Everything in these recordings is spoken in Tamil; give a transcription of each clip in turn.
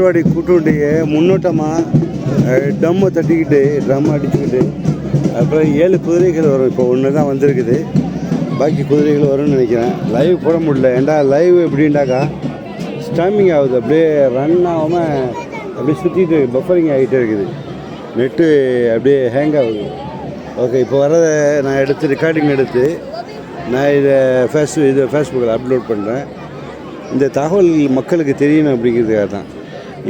ஏர்வாடி கூட்டுடைய முன்னோட்டமாக ட்ரம்மை தட்டிக்கிட்டு ட்ரம் அடிச்சுக்கிட்டு அப்புறம் 7 குதிரைகள் வரும். இப்போ ஒன்று தான் வந்திருக்குது, பாக்கி குதிரைகள் வரும்னு நினைக்கிறேன். லைவ் போட முடியல, ஏண்டா லைவ் எப்படின்டாக்கா ஸ்டாமிங் ஆகுது, அப்படியே ரன் ஆகாமல் அப்படியே சுற்றிட்டு பஃபரிங் ஆகிட்டே இருக்குது, நெட்டு அப்படியே ஹேங் ஆகுது. ஓகே, இப்போ வரதை நான் எடுத்து ரெக்கார்டிங் எடுத்து நான் இதை ஃபேஸ்புக்கில் அப்லோட் பண்ணுறேன். இந்த தகவல் மக்களுக்கு தெரியணும் அப்படிங்கிறதுக்காக தான்.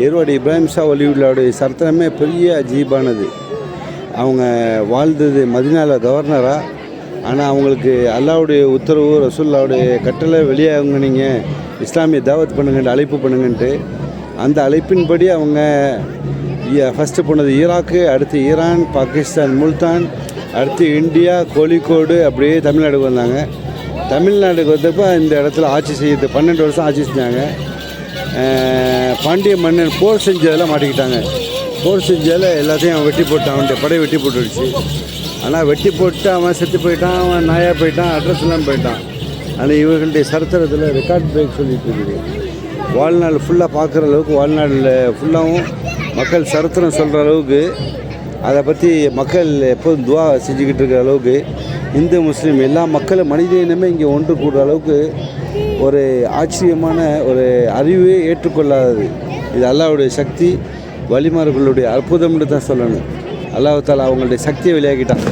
ஏர்வாடி இப்ராஹிம் ஷா ஒலிவுல்லாவுடைய சரித்திரமே பெரிய அஜீபானது. அவங்க வாழ்ந்தது மதினாவில் கவர்னராக, ஆனால் அவங்களுக்கு அல்லாவுடைய உத்தரவு ரசூல்லாவுடைய கட்டளை வெளியாகுங்க, நீங்கள் இஸ்லாமிய தாவத் பண்ணுங்கன்ட்டு அழைப்பு பண்ணுங்கன்ட்டு. அந்த அழைப்பின்படி அவங்க ஃபஸ்ட்டு போனது ஈராக்கு, அடுத்து ஈரான், பாகிஸ்தான், முல்தான், அடுத்து இந்தியா, கோழிக்கோடு, அப்படியே தமிழ்நாடுக்கு வந்தாங்க. தமிழ்நாடுக்கு வந்தப்போ இந்த இடத்துல ஆட்சி செய்யறது 12 வருஷம் ஆட்சி செஞ்சாங்க. பாண்டிய மன்னன் போர் செஞ்சதெல்லாம் மாட்டிக்கிட்டாங்க. போர் செஞ்சதில் எல்லாத்தையும் அவன் வெட்டி போட்டான், அவன்கிட்ட படை வெட்டி போட்டுடுச்சு. ஆனால் வெட்டி போட்டு அவன் செத்து போயிட்டான், அவன் நாயாக போயிட்டான், அட்ரஸ் எல்லாம் போயிட்டான். ஆனால் இவர்களுடைய சரித்திரத்தில் ரெக்கார்ட் பிரேக் சொல்லிட்டு இருக்குது. வாழ்நாள் ஃபுல்லாக பார்க்குற அளவுக்கு, வாழ்நாளில் ஃபுல்லாகவும் மக்கள் சரித்திரம் சொல்கிற அளவுக்கு, அதை பற்றி மக்கள் எப்போதும் துவா செஞ்சுக்கிட்டு இருக்கிற அளவுக்கு, இந்து முஸ்லீம் எல்லா மக்களும் மனித இனமே இங்கே ஒன்று கூடுற அளவுக்கு ஒரு ஆச்சரியமான ஒரு அறிவே ஏற்றுக்கொள்ளாதது. இது அல்லாஹ்வுடைய சக்தி, வழிமார்களுடைய அற்புதம்னு தான் சொல்லணும். அல்லாஹ் தாலா அவங்களுடைய சக்தியை விளையாக்கிட்டான்.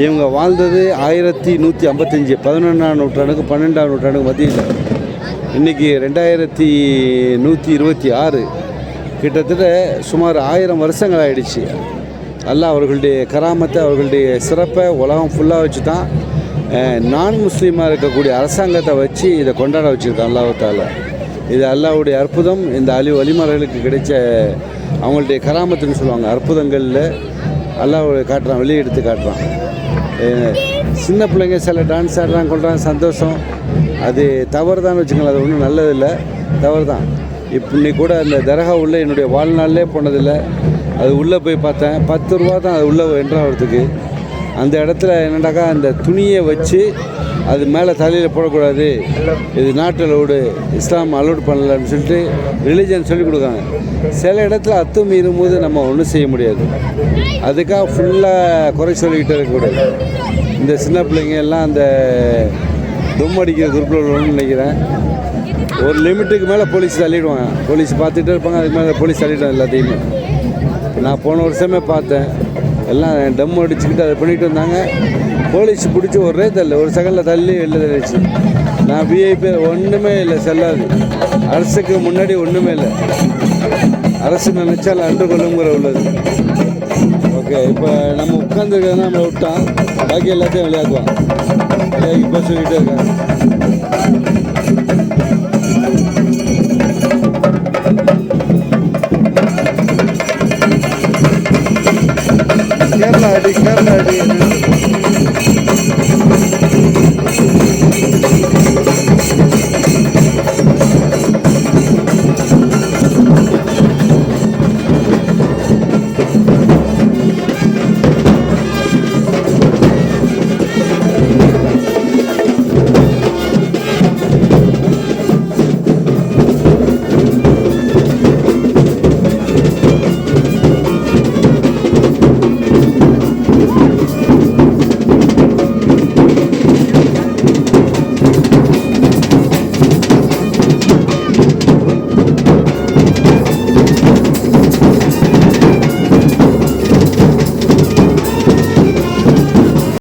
இவங்க வாழ்ந்தது 1155, 11ஆம் நூற்றாண்டுக்கு 12ஆம் நூற்றாண்டுக்கு மத்தியில். இன்றைக்கி 2126, கிட்டத்தட்ட சுமார் 1000 வருஷங்கள் ஆகிடுச்சு. அல்லாஹ் அவர்களுடைய கராமத்தை, அவர்களுடைய சிறப்பை உலகம் ஃபுல்லாக வச்சு தான் நான் முஸ்லீமாக இருக்கக்கூடிய அரசாங்கத்தை வச்சு இதை கொண்டாட வச்சுருக்கான் அல்லாஹ் தாலா. இது அல்லாஹ்வுடைய அற்புதம். இந்த வழிமார்களுக்கு கிடைச்ச அவங்களுடைய கராமத்துன்னு சொல்லுவாங்க, அற்புதங்களில் அல்லாஹ் காட்டுறான், வெளியே எடுத்து காட்டுறான். சின்ன பிள்ளைங்க சில டான்ஸ் ஆடுறாங்க, கொள்றாங்க, சந்தோஷம். அது தவறு தான் வச்சுக்கலாம், அது ஒன்றும் நல்லதில்லை, தவறு தான். இன்னைக்கு கூட அந்த தர்கா உள்ளே என்னுடைய வாழ்நாளிலே போனதில்லை. அது உள்ளே போய் பார்த்தேன், 10 ரூபா தான் அது உள்ளே என்ட்ராகிறதுக்கு. அந்த இடத்துல என்னடாக்கா அந்த துணியை வச்சு அது மேலே தலையில் போடக்கூடாது, இது நாட்டு அலோடு, இஸ்லாம் அலோடு பண்ணலன்னு சொல்லிட்டு ரிலீஜன் சொல்லிக் கொடுக்காங்க. சில இடத்துல அத்துமீறும் போது நம்ம ஒன்றும் செய்ய முடியாது. அதுக்காக ஃபுல்லாக குறை சொல்லிக்கிட்டே இருக்கக்கூடாது. இந்த சின்ன பிள்ளைங்க எல்லாம் அந்த தும் அடிக்கிற குரூப்பில் உள்ளவன்னு நினைக்கிறேன். ஒரு லிமிட்டுக்கு மேலே போலீஸ் தள்ளிடுவாங்க, போலீஸ் பார்த்துட்டே இருப்பாங்க, அதுக்கு மேலே போலீஸ் தள்ளிடுவாங்க எல்லாத்தையுமே. நான் போன வருஷமே பார்த்தேன், எல்லாம் டம் அடிச்சுக்கிட்டு அதை பண்ணிகிட்டு வந்தாங்க. போலீஸ் பிடிச்சி ஒரே தள்ளு, ஒரு செகண்டில் தள்ளி வெளில தள்ளிடுச்சு. நான் விஐபி ஒன்றுமே இல்லை, செல்லாது. அரசுக்கு முன்னாடி ஒன்றுமே இல்லை, அரசு நினைச்சால் அன்று கொள்ளுங்கிற உள்ளது. ஓகே, இப்போ நம்ம உட்காந்துருக்கிறதுனா நம்மளை விட்டான், பாக்கி எல்லாத்தையும் விளையாடுவான். விளையாக்கி போக சொல்லிகிட்டே இருக்காங்க. கேரளா அடி